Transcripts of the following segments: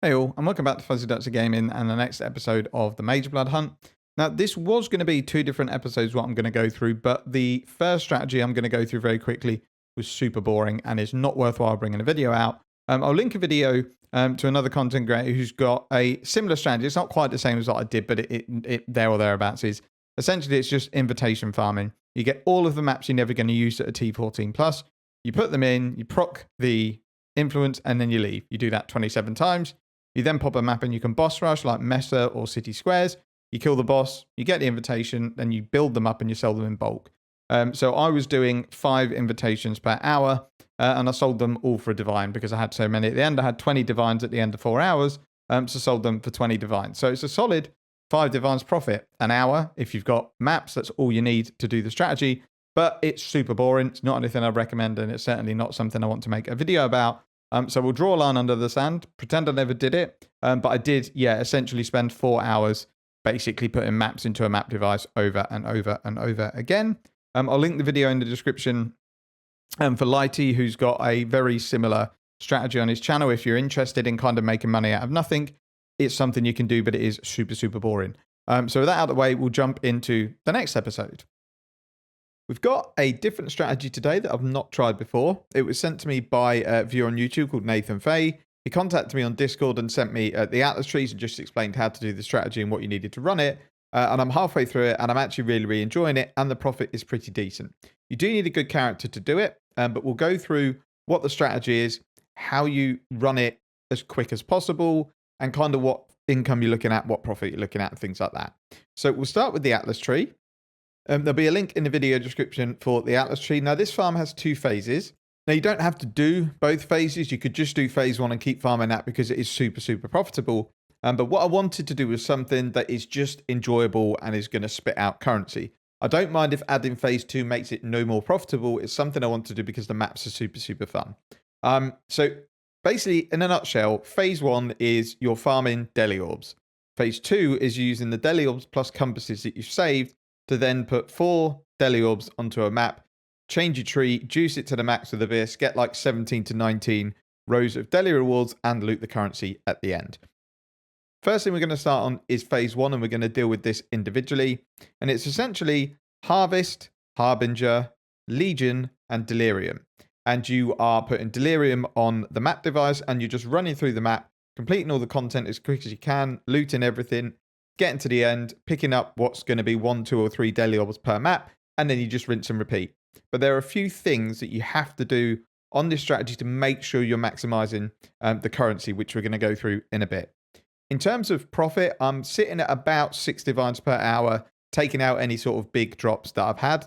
Hey all, and welcome back to Fuzzy Ducks Gaming and the next episode of the Mageblood hunt. Now, this was going to be two different episodes what I'm going to go through, but the first strategy I'm going to go through very quickly was super boring and it's not worthwhile bringing a video out. I'll link a video to another content creator who's got a similar strategy. It's not quite the same as what I did, but it there or thereabouts is. Essentially, it's just invitation farming. You get all of the maps you're never going to use at a T14+. You put them in, you proc the influence, and then you leave. You do that 27 times. You then pop a map and you can boss rush like Mesa or City Squares. You kill the boss, you get the invitation, then you build them up and you sell them in bulk. So I was doing 5 invitations per hour and I sold them all for a divine because I had so many at the end. I had 20 divines at the end of 4 hours, so sold them for 20 divines. So it's a solid 5 divines profit an hour. If you've got maps, that's all you need to do the strategy. But it's super boring. It's not anything I'd recommend and it's certainly not something I want to make a video about. So we'll draw a line under the sand, pretend I never did it. But I did, essentially spend 4 hours basically putting maps into a map device over and over and over again. I'll link the video in the description for Lighty, who's got a very similar strategy on his channel. If you're interested in kind of making money out of nothing, it's something you can do, but it is super, super boring. So with that out of the way, we'll jump into the next episode. We've got a different strategy today that I've not tried before. It was sent to me by a viewer on YouTube called Nathan Fay. He contacted me on Discord and sent me the Atlas trees and just explained how to do the strategy and what you needed to run it. And I'm halfway through it and I'm actually really, really enjoying it. And the profit is pretty decent. You do need a good character to do it, but we'll go through what the strategy is, how you run it as quick as possible, and kind of what income you're looking at, what profit you're looking at, and things like that. So we'll start with the Atlas tree. There'll be a link in the video description for the Atlas tree. Now, this farm has 2 phases. Now, you don't have to do both phases. You could just do phase 1 and keep farming that because it is super, super profitable. But what I wanted to do was something that is just enjoyable and is going to spit out currency. I don't mind if adding phase 2 makes it no more profitable. It's something I want to do because the maps are super, super fun. So basically, in a nutshell, phase 1 is you're farming Deli orbs. Phase 2 is using the Deli orbs plus compasses that you've saved to then put 4 Deli orbs onto a map, change your tree, juice it to the max with Abyss, get like 17 to 19 rows of Deli rewards, and loot the currency at the end. First thing we're going to start on is phase 1, and we're going to deal with this individually. And it's essentially Harvest, Harbinger, Legion, and Delirium. And you are putting Delirium on the map device, and you're just running through the map, completing all the content as quick as you can, looting everything, getting to the end, picking up what's going to be 1, 2, or 3 Deli orbs per map, and then you just rinse and repeat. But there are a few things that you have to do on this strategy to make sure you're maximizing the currency, which we're going to go through in a bit. In terms of profit, I'm sitting at about 6 divines per hour, taking out any sort of big drops that I've had.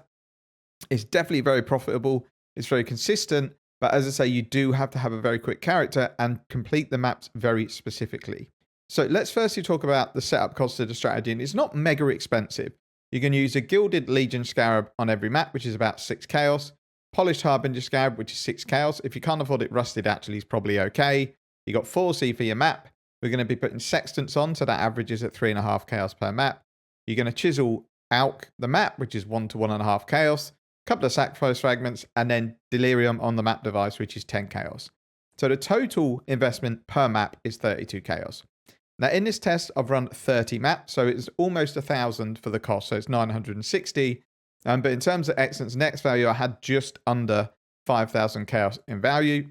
It's definitely very profitable. It's very consistent. But as I say, you do have to have a very quick character and complete the maps very specifically. So let's firstly talk about the setup cost of the strategy, and it's not mega expensive. You can use a Gilded Legion Scarab on every map, which is about 6 chaos. Polished Harbinger Scarab, which is 6 chaos. If you can't afford it rusted, actually, is probably okay. You got 4C for your map. We're going to be putting Sextants on, so that averages at 3.5 chaos per map. You're going to chisel out the map, which is 1 to 1.5 chaos. A couple of Sacrifice Fragments, and then Delirium on the map device, which is 10 chaos. So the total investment per map is 32 chaos. Now, in this test, I've run 30 maps, so it's almost 1,000 for the cost, so it's 960. But in terms of Excellence Next value, I had just under 5,000 chaos in value.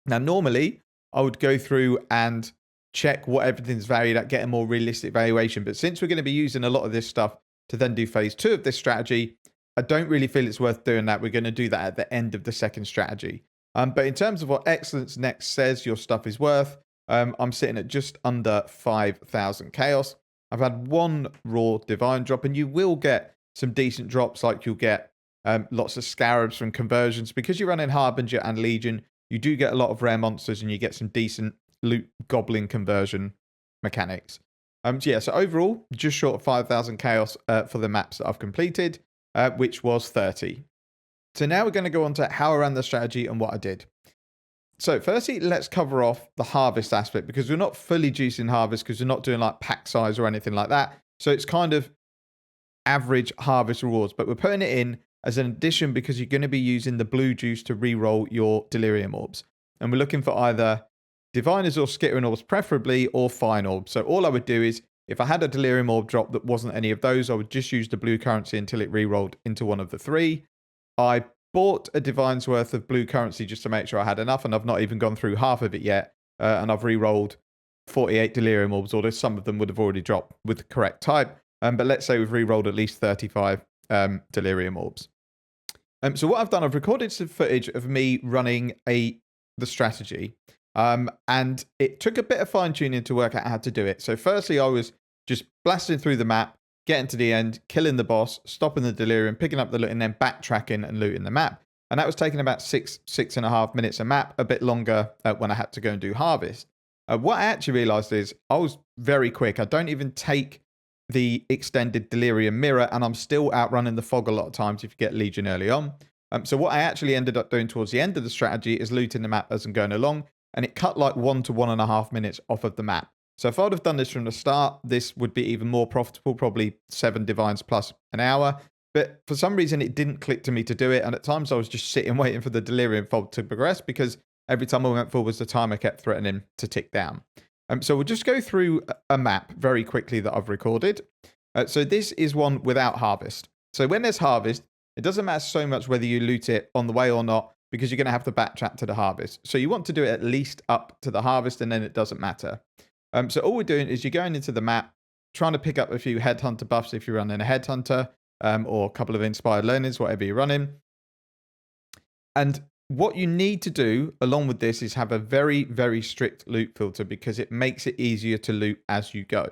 Now, normally, I would go through and check what everything's valued at, get a more realistic valuation. But since we're going to be using a lot of this stuff to then do phase 2 of this strategy, I don't really feel it's worth doing that. We're going to do that at the end of the second strategy. But in terms of what Excellence Next says your stuff is worth, I'm sitting at just under 5,000 chaos. I've had 1 raw divine drop, and you will get some decent drops, like you'll get lots of scarabs from conversions. Because you're running Harbinger and Legion, you do get a lot of rare monsters, and you get some decent loot goblin conversion mechanics. So overall, just short of 5,000 chaos for the maps that I've completed, which was 30. So now we're going to go on to how I ran the strategy and what I did. So firstly, let's cover off the harvest aspect, because we're not fully juicing harvest because we're not doing like pack size or anything like that. So it's kind of average harvest rewards, but we're putting it in as an addition because you're going to be using the blue juice to reroll your Delirium orbs. And we're looking for either diviners or skittering orbs preferably, or fine orbs. So all I would do is, if I had a delirium orb drop that wasn't any of those, I would just use the blue currency until it re-rolled into one of the three. I bought a divine's worth of blue currency just to make sure I had enough, and I've not even gone through half of it yet. And I've re-rolled 48 delirium orbs, although some of them would have already dropped with the correct type. But let's say we've re-rolled at least 35 delirium orbs. So what I've done, I've recorded some footage of me running the strategy. And it took a bit of fine tuning to work out how to do it. So firstly, I was just blasting through the map, getting to the end, killing the boss, stopping the delirium, picking up the loot, and then backtracking and looting the map. And that was taking about 6.5 minutes a map, a bit longer when I had to go and do harvest. What I actually realized is I was very quick. I don't even take the extended delirium mirror, and I'm still outrunning the fog a lot of times if you get Legion early on. So what I actually ended up doing towards the end of the strategy is looting the map as I'm going along, and it cut like 1 to 1.5 minutes off of the map. So if I would have done this from the start, this would be even more profitable, probably 7 divines plus an hour. But for some reason, it didn't click to me to do it. And at times I was just sitting waiting for the delirium fog to progress, because every time I went forwards, the timer kept threatening to tick down. So we'll just go through a map very quickly that I've recorded. So this is one without harvest. So when there's harvest, it doesn't matter so much whether you loot it on the way or not, because you're going to have to backtrack to the harvest. So you want to do it at least up to the harvest, and then it doesn't matter. So all we're doing is you're going into the map, trying to pick up a few headhunter buffs if you're running a headhunter, or a couple of inspired learnings, whatever you're running. And what you need to do along with this is have a very, very strict loot filter, because it makes it easier to loot as you go.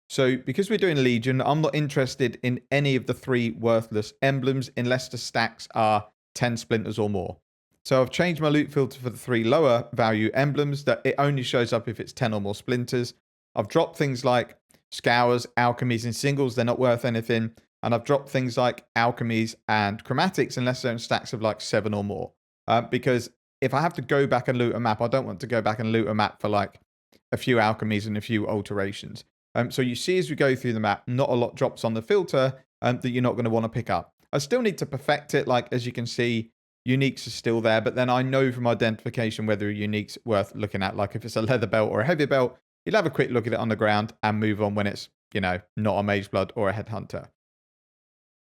So because we're doing Legion, I'm not interested in any of the 3 worthless emblems unless the stacks are 10 splinters or more. So I've changed my loot filter for the 3 lower value emblems, that it only shows up if it's 10 or more splinters. I've dropped things like scours, alchemies, and singles. They're not worth anything. And I've dropped things like alchemies and chromatics unless they're in stacks of like 7 or more. Because if I have to go back and loot a map, I don't want to go back and loot a map for like a few alchemies and a few alterations. So you see as we go through the map, not a lot drops on the filter that you're not going to want to pick up. I still need to perfect it. Like, as you can see, uniques are still there, but then I know from identification whether a unique's worth looking at. Like if it's a leather belt or a heavy belt, you'll have a quick look at it on the ground and move on when it's, not a Mageblood or a headhunter.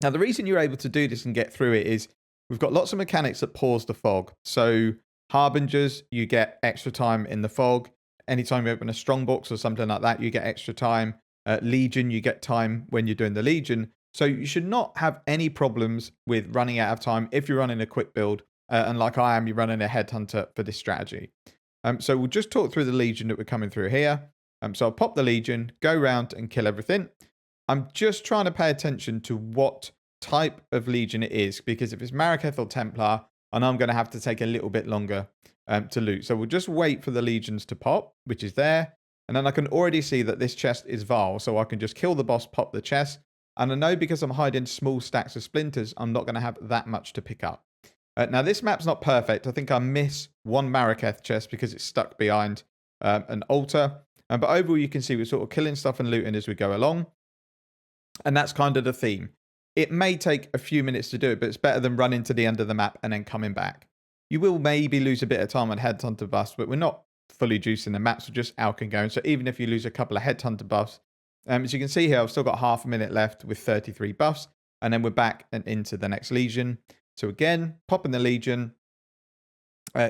Now, the reason you're able to do this and get through it is we've got lots of mechanics that pause the fog. So Harbingers, you get extra time in the fog. Anytime you open a strongbox or something like that, you get extra time. Legion, you get time when you're doing the Legion. So you should not have any problems with running out of time if you're running a quick build. And like I am, you're running a headhunter for this strategy. So we'll just talk through the Legion that we're coming through here. So I'll pop the Legion, go around and kill everything. I'm just trying to pay attention to what type of Legion it is, because if it's Maraketh or Templar, and I'm going to have to take a little bit longer to loot. So we'll just wait for the Legions to pop, which is there. And then I can already see that this chest is vile. So I can just kill the boss, pop the chest. And I know because I'm hiding small stacks of splinters, I'm not going to have that much to pick up. Now, this map's not perfect. I think I miss one Maraketh chest because it's stuck behind an altar. But overall, you can see we're sort of killing stuff and looting as we go along. And that's kind of the theme. It may take a few minutes to do it, but it's better than running to the end of the map and then coming back. You will maybe lose a bit of time on headhunter buffs, but we're not fully juicing the maps. We're just out and going. So even if you lose a couple of headhunter buffs, as you can see here, I've still got half a minute left with 33 buffs. And then we're back and into the next Legion. So again, popping the Legion,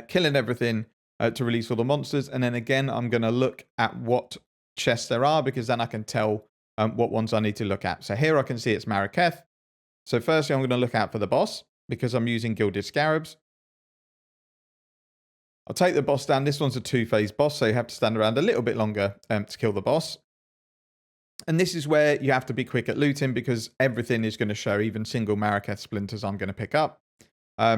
killing everything to release all the monsters. And then again, I'm going to look at what chests there are, because then I can tell what ones I need to look at. So here I can see it's Maraketh. So firstly, I'm going to look out for the boss, because I'm using Gilded Scarabs. I'll take the boss down. This one's a 2-phase boss, so you have to stand around a little bit longer to kill the boss. And this is where you have to be quick at looting, because everything is going to show, even single Maraketh splinters I'm going to pick up.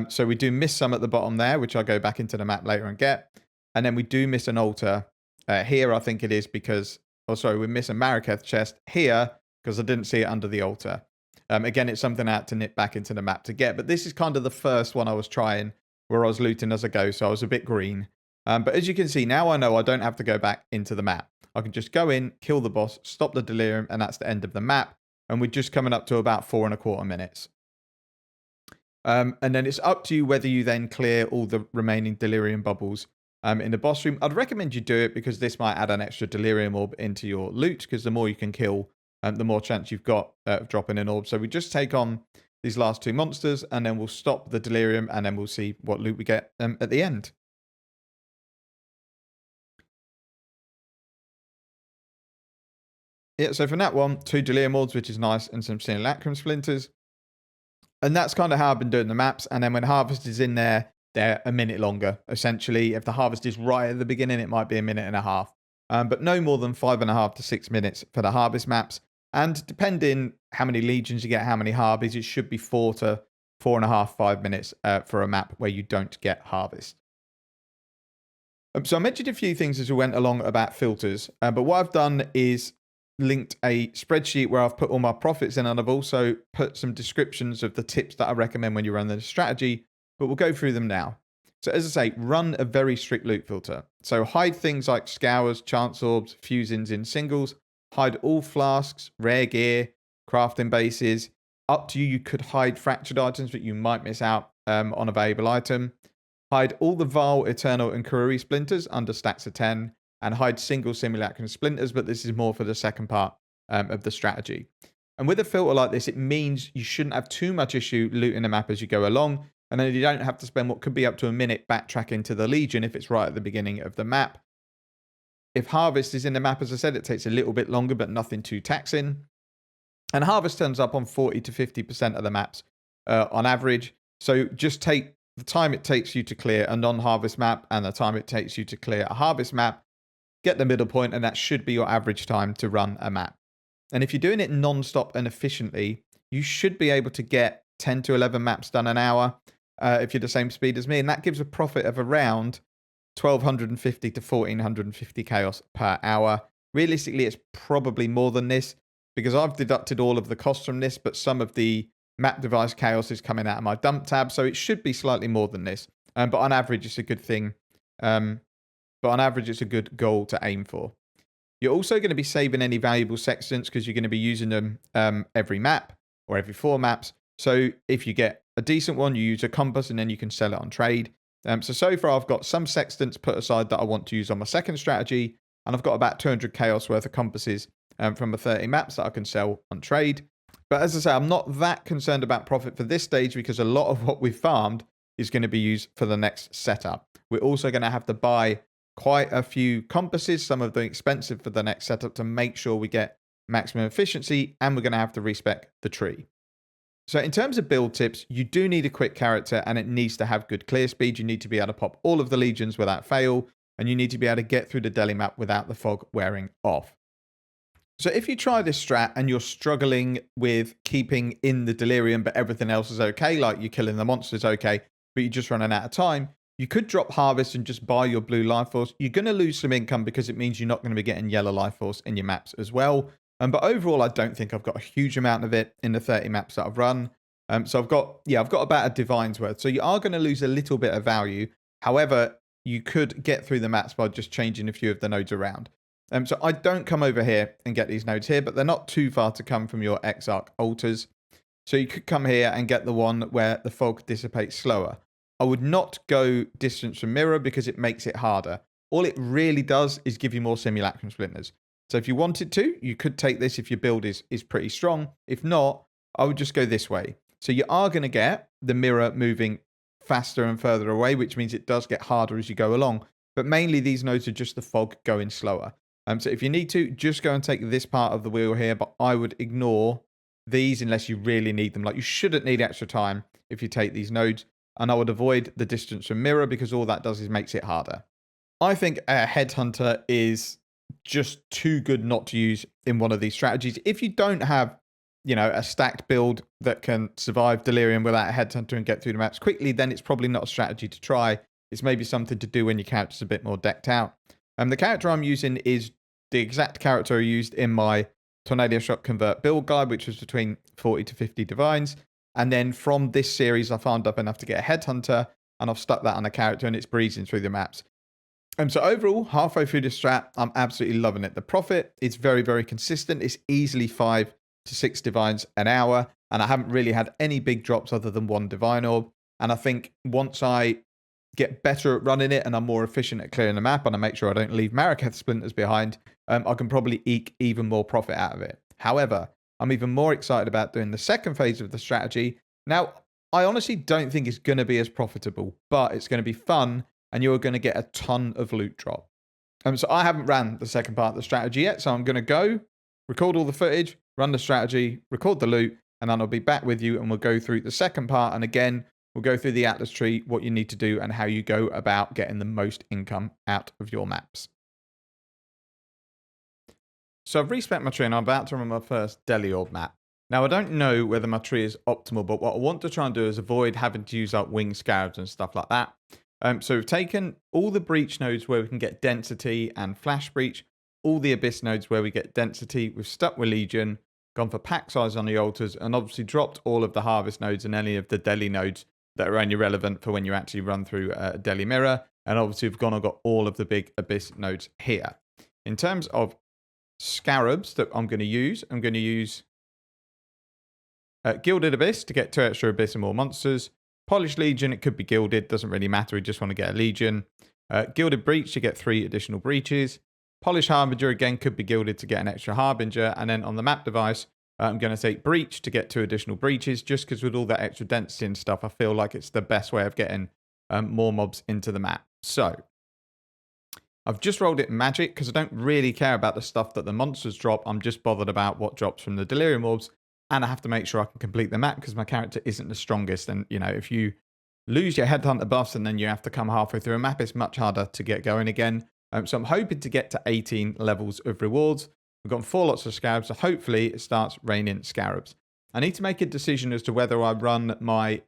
So we do miss some at the bottom there, which I'll go back into the map later and get. And then we do miss an altar here, I think it is, because... Oh, sorry, we miss a Maraketh chest here, because I didn't see it under the altar. Again, it's something I had to nip back into the map to get. But this is kind of the first one I was trying, where I was looting as I go, so I was a bit green. But as you can see, now I know I don't have to go back into the map. I can just go in, kill the boss, stop the delirium, and that's the end of the map. And we're just coming up to about 4.25 minutes. And then it's up to you whether you then clear all the remaining delirium bubbles in the boss room. I'd recommend you do it because this might add an extra delirium orb into your loot, because the more you can kill, the more chance you've got of dropping an orb. So we just take on these last 2 monsters, and then we'll stop the delirium, and then we'll see what loot we get at the end. Yeah, so from that one, 2 delirium orbs, which is nice, and some simulacrum splinters. And that's kind of how I've been doing the maps. And then when harvest is in there, they're a minute longer. Essentially, if the harvest is right at the beginning, it might be a minute and a half. But no more than 5.5 to 6 minutes for the harvest maps. And depending how many legions you get, how many harvests, it should be 4 to 4.5, 5 minutes for a map where you don't get harvest. So I mentioned a few things as we went along about filters. But what I've done is linked a spreadsheet where I've put all my profits in, and I've also put some descriptions of the tips that I recommend when you run the strategy, but we'll go through them now. So as I say, run a very strict loot filter. So hide things like scours, chance orbs, fusings in singles, hide all flasks, rare gear, crafting bases. Up to you, you could hide fractured items, but you might miss out on a valuable item. Hide all the Val, Eternal, and Kururi splinters under stacks of 10. And hide single simulacrum splinters, but this is more for the second part of the strategy. And with a filter like this, it means you shouldn't have too much issue looting the map as you go along, and then you don't have to spend what could be up to a minute backtracking to the Legion if it's right at the beginning of the map. If harvest is in the map, as I said, it takes a little bit longer, but nothing too taxing. And harvest turns up on 40 to 50% of the maps on average. So just take the time it takes you to clear a non-harvest map and the time it takes you to clear a harvest map. Get the middle point, and that should be your average time to run a map. And if you're doing it non-stop and efficiently, you should be able to get 10 to 11 maps done an hour if you're the same speed as me. And that gives a profit of around 1,250 to 1,450 chaos per hour. Realistically, it's probably more than this because I've deducted all of the costs from this, but some of the map device chaos is coming out of my dump tab. So it should be slightly more than this. But on average, it's a good thing. But on average, it's a good goal to aim for. You're also going to be saving any valuable sextants because you're going to be using them every map or every 4 maps. So if you get a decent one, you use a compass and then you can sell it on trade. So far, I've got some sextants put aside that I want to use on my second strategy. And I've got about 200 chaos worth of compasses from the 30 maps that I can sell on trade. But as I say, I'm not that concerned about profit for this stage because a lot of what we've farmed is going to be used for the next setup. We're also going to have to buy quite a few compasses, some of them expensive for the next setup to make sure we get maximum efficiency, and we're going to have to respec the tree. So in terms of build tips, you do need a quick character and it needs to have good clear speed. You need to be able to pop all of the legions without fail, and you need to be able to get through the Deli map without the fog wearing off. So if you try this strat and you're struggling with keeping in the delirium but everything else is okay, like you're killing the monsters okay, but you're just running out of time, you could drop harvest and just buy your blue life force. You're going to lose some income because it means you're not going to be getting yellow life force in your maps as well. But overall, I don't think I've got a huge amount of it in the 30 maps that I've run. So I've got about a divine's worth. So you are going to lose a little bit of value. However, you could get through the maps by just changing a few of the nodes around. So I don't come over here and get these nodes here, but they're not too far to come from your Exarch altars. So you could come here and get the one where the fog dissipates slower. I would not go distance from mirror because it makes it harder. All it really does is give you more simulacrum splinters. So if you wanted to, you could take this if your build is pretty strong. If not, I would just go this way. So you are going to get the mirror moving faster and further away, which means it does get harder as you go along. But mainly these nodes are just the fog going slower. So if you need to, just go and take this part of the wheel here, but I would ignore these unless you really need them. Like you shouldn't need extra time if you take these nodes. And I would avoid the distance from mirror because all that does is makes it harder. I think a headhunter is just too good not to use in one of these strategies. If you don't have, a stacked build that can survive delirium without a headhunter and get through the maps quickly, then it's probably not a strategy to try. It's maybe something to do when your character's a bit more decked out. The character I'm using is the exact character I used in my Tornado Shot Convert build guide, which was between 40 to 50 divines. And then from this series, I farmed up enough to get a headhunter, and I've stuck that on a character, and it's breezing through the maps. So overall, halfway through the strat, I'm absolutely loving it. The profit is very, very consistent. It's easily 5 to 6 divines an hour, and I haven't really had any big drops other than 1 divine orb. And I think once I get better at running it and I'm more efficient at clearing the map and I make sure I don't leave Marraketh splinters behind, I can probably eke even more profit out of it. However, I'm even more excited about doing the second phase of the strategy. Now, I honestly don't think it's going to be as profitable, but it's going to be fun and you're going to get a ton of loot drop. So I haven't ran the second part of the strategy yet, so I'm going to go record all the footage, run the strategy, record the loot, and then I'll be back with you and we'll go through the second part. And again, we'll go through the Atlas tree, what you need to do, and how you go about getting the most income out of your maps. So I've respec my tree and I'm about to run my first Deli orb map. Now, I don't know whether my tree is optimal, but what I want to try and do is avoid having to use up wing scarabs and stuff like that. So we've taken all the breach nodes where we can get density and flash breach, all the abyss nodes where we get density. We've stuck with Legion, gone for pack size on the altars, and obviously dropped all of the harvest nodes and any of the Deli nodes that are only relevant for when you actually run through a Deli mirror. And obviously we've gone and got all of the big abyss nodes here. In terms of scarabs that I'm going to use Gilded Abyss to get 2 extra Abyss and more monsters. Polished Legion, it could be Gilded, doesn't really matter, we just want to get a Legion. Gilded Breach to get 3 additional breaches. Polished Harbinger, again, could be Gilded to get an extra Harbinger. And then on the map device, I'm going to take Breach to get 2 additional breaches, just because with all that extra density and stuff, I feel like it's the best way of getting more mobs into the map. So, I've just rolled it magic, because I don't really care about the stuff that the monsters drop. I'm just bothered about what drops from the Delirium Orbs. And I have to make sure I can complete the map because my character isn't the strongest. And, you know, if you lose your Headhunter buffs and then you have to come halfway through a map, it's much harder to get going again. So I'm hoping to get to 18 levels of rewards. We've got 4 lots of scarabs, so hopefully it starts raining scarabs. I need to make a decision as to whether I run my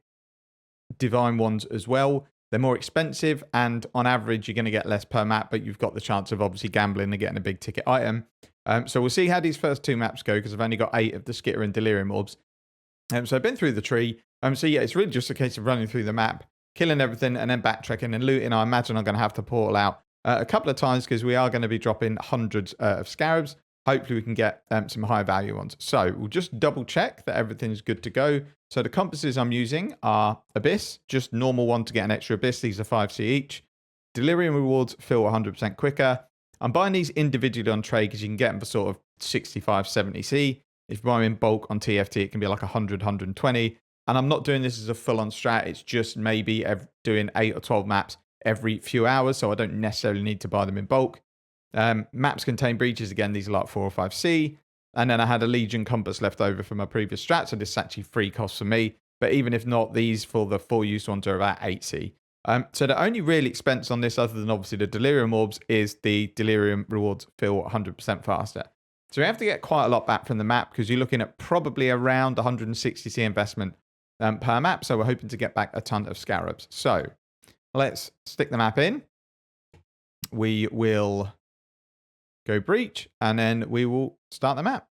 divine ones as well. They're more expensive, and on average, you're going to get less per map, but you've got the chance of obviously gambling and getting a big ticket item. So we'll see how these first 2 maps go, because I've only got 8 of the Skitter and Delirium Orbs. So I've been through the tree. So yeah, it's really just a case of running through the map, killing everything, and then backtracking and looting. I imagine I'm going to have to portal out a couple of times, because we are going to be dropping hundreds of scarabs. Hopefully we can get some high value ones. So we'll just double check that everything's good to go. So the compasses I'm using are Abyss, just normal one to get an extra Abyss. These are 5C each. Delirium rewards fill 100% quicker. I'm buying these individually on trade because you can get them for sort of 65, 70C. If you buy them in bulk on TFT, it can be like 100, 120. And I'm not doing this as a full-on strat. It's just maybe doing 8 or 12 maps every few hours, so I don't necessarily need to buy them in bulk. Maps contain breaches. Again, these are like 4 or 5C. And then I had a Legion compass left over from my previous strat, so this is actually free cost for me. But even if not, these for the full use ones are about 8C. So the only real expense on this, other than obviously the Delirium Orbs, is the Delirium rewards fill 100% faster. So we have to get quite a lot back from the map, because you're looking at probably around 160C investment per map. So we're hoping to get back a ton of scarabs. So let's stick the map in. We will go breach, and then we will start the map.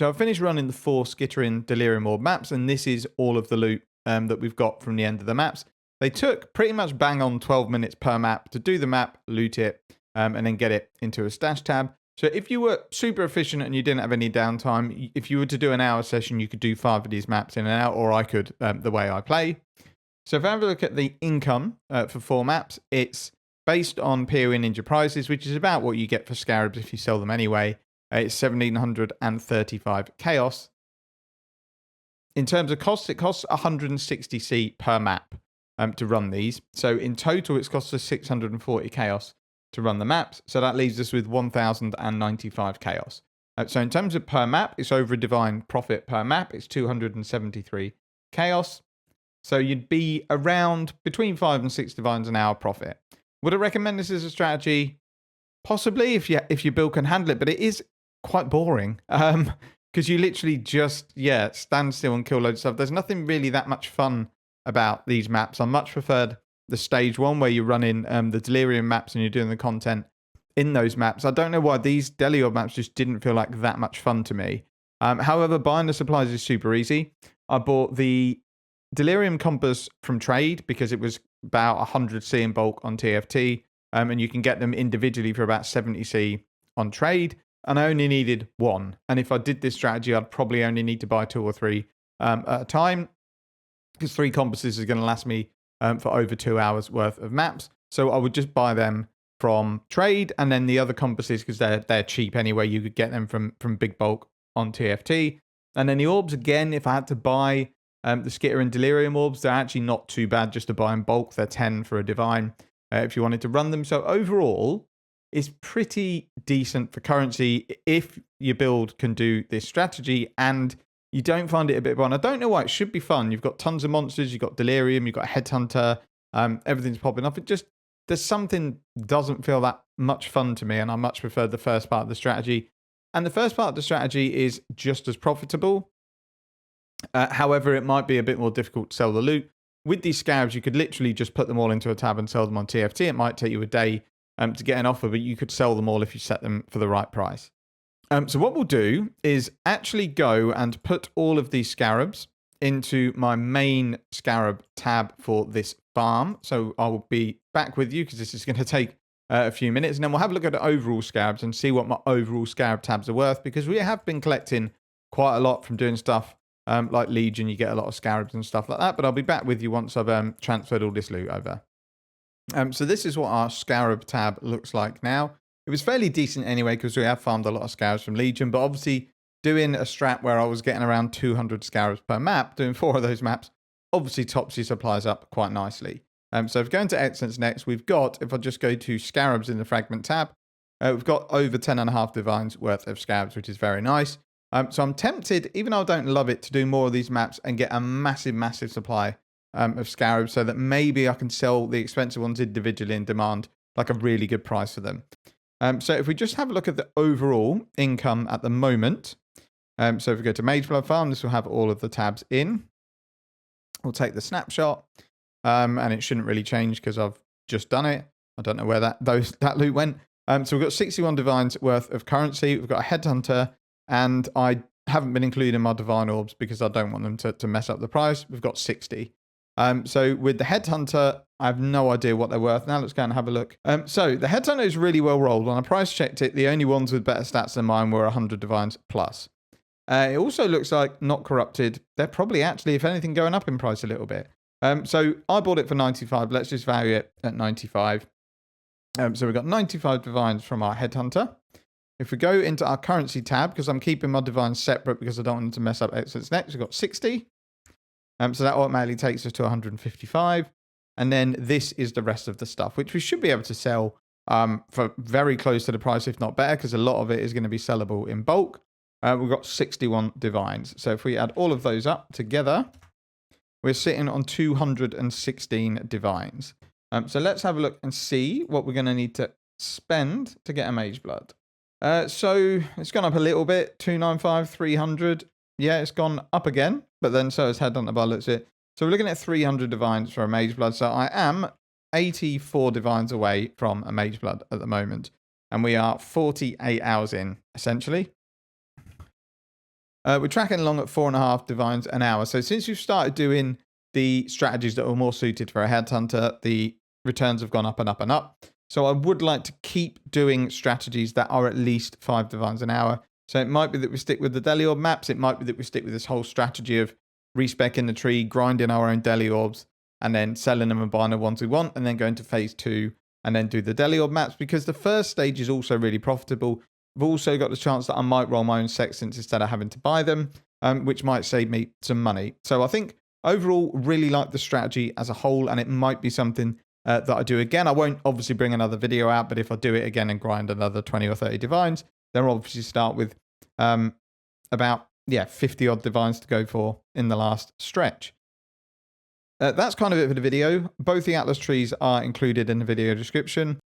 So I've finished running the 4 Skittering Delirium Orb maps, and this is all of the loot that we've got from the end of the maps. They took pretty much bang on 12 minutes per map to do the map, loot it, and then get it into a stash tab. So if you were super efficient and you didn't have any downtime, if you were to do an hour session, you could do 5 of these maps in and out, or I could the way I play. So if I have a look at the income for 4 maps, it's based on PoE Ninja prices, which is about what you get for Scarabs if you sell them anyway. It's 1,735 Chaos. In terms of costs, it costs 160C per map to run these. So in total, it's cost us 640 Chaos to run the maps. So that leaves us with 1,095 Chaos. So in terms of per map, it's over a divine profit per map. It's 273 Chaos. So you'd be around between 5 and 6 divines an hour profit. Would I recommend this as a strategy? Possibly, if your build can handle it, but it is quite boring. Because you literally just, stand still and kill loads of stuff. There's nothing really that much fun about these maps. I much preferred the stage 1 where you're running the Delirium maps and you're doing the content in those maps. I don't know why these Deli maps just didn't feel like that much fun to me. However, buying the supplies is super easy. I bought the Delirium Compass from trade because it was about 100C in bulk on TFT, and you can get them individually for about 70C on trade, and I only needed 1. And if I did this strategy, I'd probably only need to buy 2 or 3 at a time, because 3 compasses is going to last me for over 2 hours worth of maps. So I would just buy them from trade, and then the other compasses, because they're cheap anyway, you could get them from big bulk on TFT. And then the orbs, again, if I had to buy the Skitter and Delirium orbs, they're actually not too bad just to buy in bulk. They're 10 for a divine if you wanted to run them. So overall, it's pretty decent for currency if your build can do this strategy and you don't find it a bit fun. I don't know why. It should be fun. You've got tons of monsters. You've got Delirium. You've got Headhunter. Everything's popping off. There's something doesn't feel that much fun to me, and I much prefer the first part of the strategy. And the first part of the strategy is just as profitable. However, it might be a bit more difficult to sell the loot. With these Scarabs, you could literally just put them all into a tab and sell them on TFT. It might take you a day to get an offer, but you could sell them all if you set them for the right price. So what we'll do is actually go and put all of these Scarabs into my main Scarab tab for this farm. So I will be back with you because this is going to take a few minutes. And then we'll have a look at the overall Scarabs and see what my overall Scarab tabs are worth, because we have been collecting quite a lot from doing stuff like Legion. You get a lot of Scarabs and stuff like that. But I'll be back with you once I've transferred all this loot over. So this is what our Scarab tab looks like now. It was fairly decent anyway because we have farmed a lot of Scarabs from Legion, but obviously doing a strat where I was getting around 200 Scarabs per map, doing 4 of those maps, obviously tops your supplies up quite nicely. So if we go into Excellence next, we've got, if I just go to Scarabs in the Fragment tab, we've got over 10.5 Divines worth of Scarabs, which is very nice. So I'm tempted, even though I don't love it, to do more of these maps and get a massive, massive supply of Scarabs so that maybe I can sell the expensive ones individually and demand like a really good price for them. So if we just have a look at the overall income at the moment. So if we go to Mageblood Farm, this will have all of the tabs in. We'll take the snapshot. And it shouldn't really change because I've just done it. I don't know where that loot went. So we've got 61 divines worth of currency. We've got a Headhunter, and I haven't been including my divine orbs because I don't want them to mess up the price. We've got 60. So with the Headhunter, I have no idea what they're worth. Now let's go and have a look. So the Headhunter is really well rolled. When I price checked it, the only ones with better stats than mine were 100 divines plus. It also looks like not corrupted. They're probably actually, if anything, going up in price a little bit. So I bought it for 95. Let's just value it at 95. So we've got 95 divines from our Headhunter. If we go into our currency tab, because I'm keeping my divines separate because I don't want them to mess up Excellence next, we've got 60. So that automatically takes us to 155. And then this is the rest of the stuff, which we should be able to sell for very close to the price, if not better, because a lot of it is going to be sellable in bulk. We've got 61 divines. So if we add all of those up together, we're sitting on 216 divines. So let's have a look and see what we're going to need to spend to get a Mageblood. So it's gone up a little bit, 295, 300. Yeah, it's gone up again, but then so has Headhunter by the looks of it. So we're looking at 300 divines for a Mageblood. So I am 84 divines away from a Mageblood at the moment. And we are 48 hours in, essentially. We're tracking along at 4.5 divines an hour. So since you've started doing the strategies that are more suited for a headhunter, the returns have gone up and up and up. So I would like to keep doing strategies that are at least 5 divines an hour. So it might be that we stick with the Deli orb maps. It might be that we stick with this whole strategy of respecking the tree, grinding our own Deli orbs, and then selling them and buying the ones we want, and then going to phase 2 and then do the Deli orb maps, because the first stage is also really profitable. I've also got the chance that I might roll my own sextants instead of having to buy them, which might save me some money. So I think overall, really like the strategy as a whole, and it might be something that I do again. I won't obviously bring another video out, but if I do it again and grind another 20 or 30 divines, then I'll obviously start with about 50 odd divines to go for in the last stretch. That's kind of it for the video. Both the Atlas trees are included in the video description.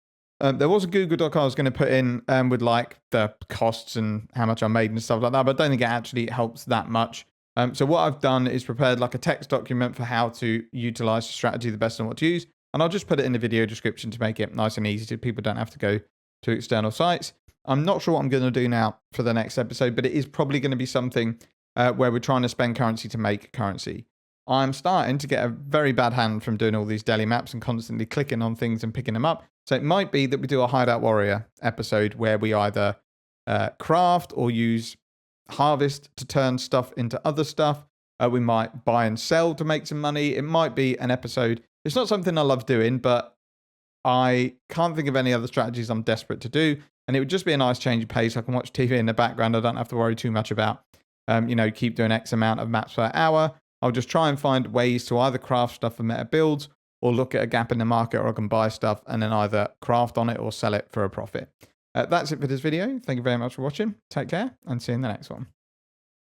There was a Google Doc I was going to put in with like the costs and how much I made and stuff like that, but I don't think it actually helps that much. So what I've done is prepared like a text document for how to utilize the strategy the best and what to use. And I'll just put it in the video description to make it nice and easy so people don't have to go to external sites. I'm not sure what I'm going to do now for the next episode, but it is probably going to be something where we're trying to spend currency to make currency. I'm starting to get a very bad hand from doing all these Deli maps and constantly clicking on things and picking them up. So it might be that we do a Hideout Warrior episode where we either craft or use harvest to turn stuff into other stuff. We might buy and sell to make some money. It might be an episode. It's not something I love doing, but I can't think of any other strategies I'm desperate to do. And it would just be a nice change of pace. I can watch TV in the background. I don't have to worry too much about, keep doing X amount of maps per hour. I'll just try and find ways to either craft stuff for meta builds or look at a gap in the market, or I can buy stuff and then either craft on it or sell it for a profit. That's it for this video. Thank you very much for watching. Take care and see you in the next one.